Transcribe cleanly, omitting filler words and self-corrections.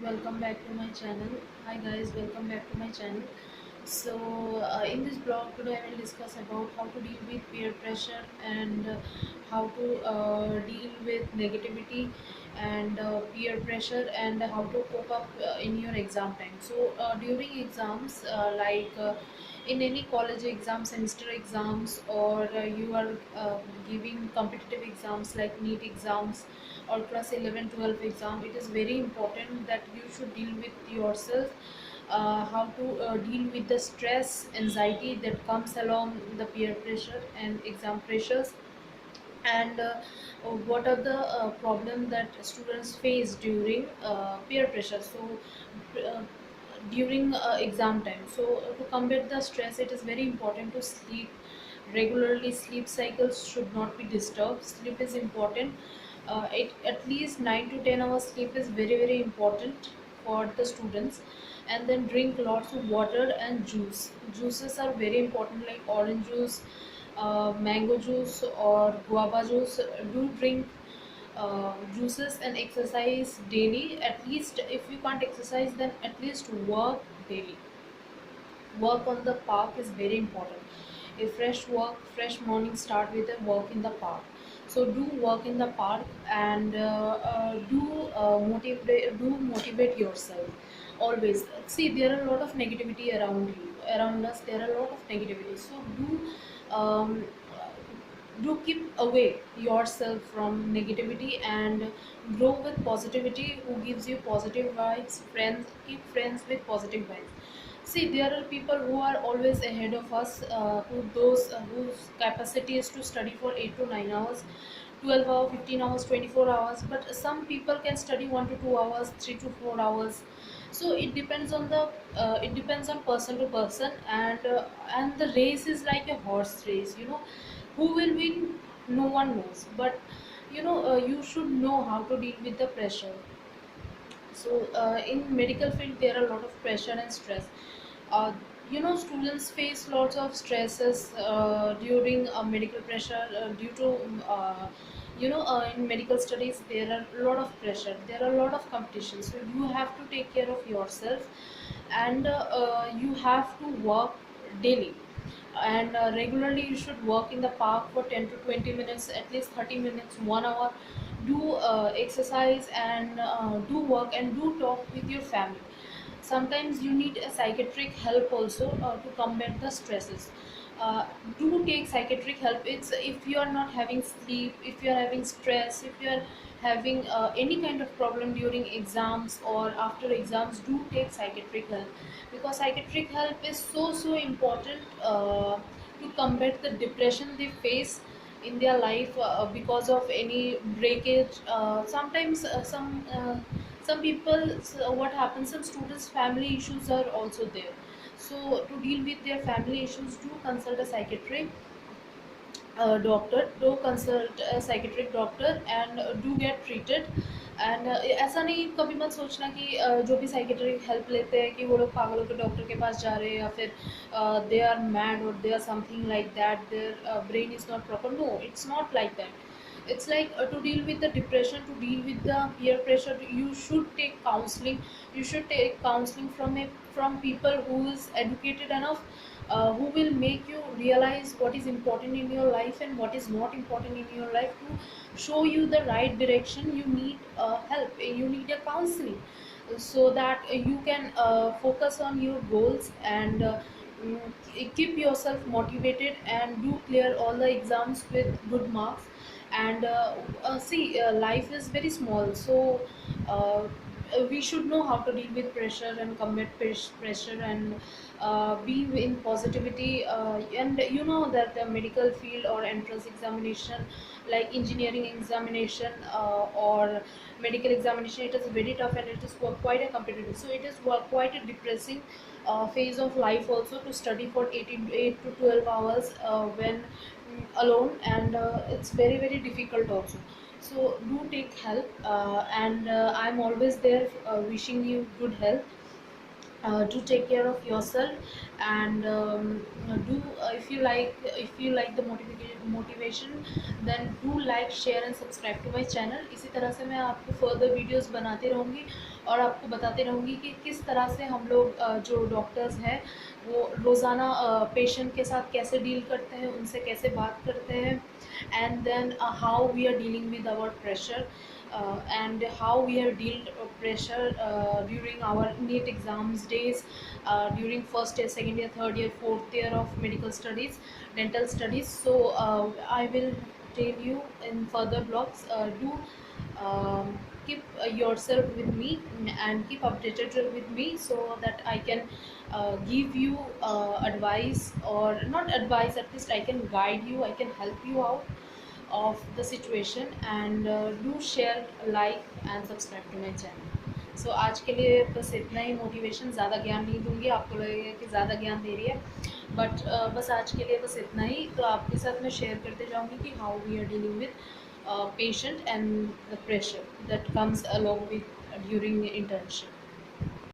Welcome back to my channel. Hi guys, welcome back to my channel. So in this blog today I will discuss about how to deal with peer pressure and how to deal with negativity and peer pressure and how to cope up in your exam time. So during exams in any college exam, semester exams, or you are giving competitive exams like NEET exams or class 11, 12 exam, it is very important that you should deal with yourself, how to deal with the stress, anxiety that comes along the peer pressure and exam pressures, and what are the problem that students face during peer pressure. So uh, during exam time, so to combat the stress, it is very important to sleep regularly. Sleep cycles should not be disturbed. Sleep is important. At least 9 to 10 hours sleep is very important for the students. And then drink lots of water and juice. Juices are very important, like orange juice, mango juice or guava juice. Do drink juices and exercise daily. At least if you can't exercise, then at least work daily. Work on the park is very important. A fresh morning start with a walk in the park. So do work in the park and do motivate yourself always. See, there are a lot of negativity around us. There are a lot of negativity, so um, do keep away yourself from negativity and grow with positivity. Who gives you positive vibes? Friends. Keep friends with positive vibes. See, there are people who are always ahead of us, whose capacity is to study for 8 to 9 hours, 12 hours, 15 hours, 24 hours. But some people can study 1 to 2 hours, 3 to 4 hours. So it depends on person to person, and the race is like a horse race. Who will win? No one knows. But you should know how to deal with the pressure. So in medical field, there are a lot of pressure and stress. uh, Students face lots of stresses during medical pressure, due to in medical studies there are a lot of pressure, there are a lot of competition. So you have to take care of yourself, and you have to work daily. And regularly you should walk in the park for 10 to 20 minutes, at least 30 minutes, 1 hour. Do exercise and do work and do talk with your family. Sometimes you need a psychiatric help also to combat the stresses. uh, do take psychiatric help. It's if you are not having sleep, if you are having stress, if you are having any kind of problem during exams or after exams, do take psychiatric help, because psychiatric help is so important to combat the depression they face in their life because of any breakage. Sometimes some people, so what happens, some students family issues are also there. So to deal with their family issues, do consult a psychiatric doctor, do consult a psychiatric doctor and do get treated. And ऐसा नहीं कभी मत सोचना कि जो भी psychiatric help लेते हैं कि वो लोग पागलों के डॉक्टर के पास जा रहे हैं, या फिर दे आर मैड और they are something like that, their brain is not proper. No, it's not like that. It's like to deal with the depression, to deal with the peer pressure, you should take counseling. You should take counseling from people who is educated enough, who will make you realize what is important in your life and what is not important in your life, to show you the right direction. You need help, you need a counseling, so that you can focus on your goals and keep yourself motivated and do clear all the exams with good marks. And see, life is very small, so uh, we should know how to deal with pressure and combat pressure, and be in positivity. And you know that the medical field or entrance examination, like engineering examination or medical examination, it is very tough and it is quite a competitive. So it is quite a depressing phase of life also, to study for 8 to 12 hours when alone, and it's very difficult also. So do take help, and I'm always there wishing you good health. do take care of yourself, and do if you like the motivation, then do like, share and subscribe to my channel. इसी तरह से मैं आपको further videos बनाती रहूँगी और आपको बताती रहूँगी कि किस तरह से हम लोग जो डॉक्टर्स हैं वो रोज़ाना पेशेंट के साथ कैसे डील करते हैं, उनसे कैसे बात करते हैं, and then how we are dealing with our pressure, and how we have dealt pressure during our NEET exams days, during first year, second year, third year, fourth year of medical studies, dental studies. So I will tell you in further blogs. Do keep yourself with me and keep updated with me, so that I can give you advice, or not advice, at least I can guide you, I can help you out of the situation. And do share, like and subscribe to my channel. So आज के लिए बस इतना ही motivation, ज़्यादा ज्ञान नहीं दूंगी, आपको लगेगा कि ज़्यादा ज्ञान दे रही है, बट बस आज के लिए बस इतना ही। तो आपके साथ मैं शेयर करते जाऊंगी कि how we are dealing with patient and the pressure that comes along with during internship.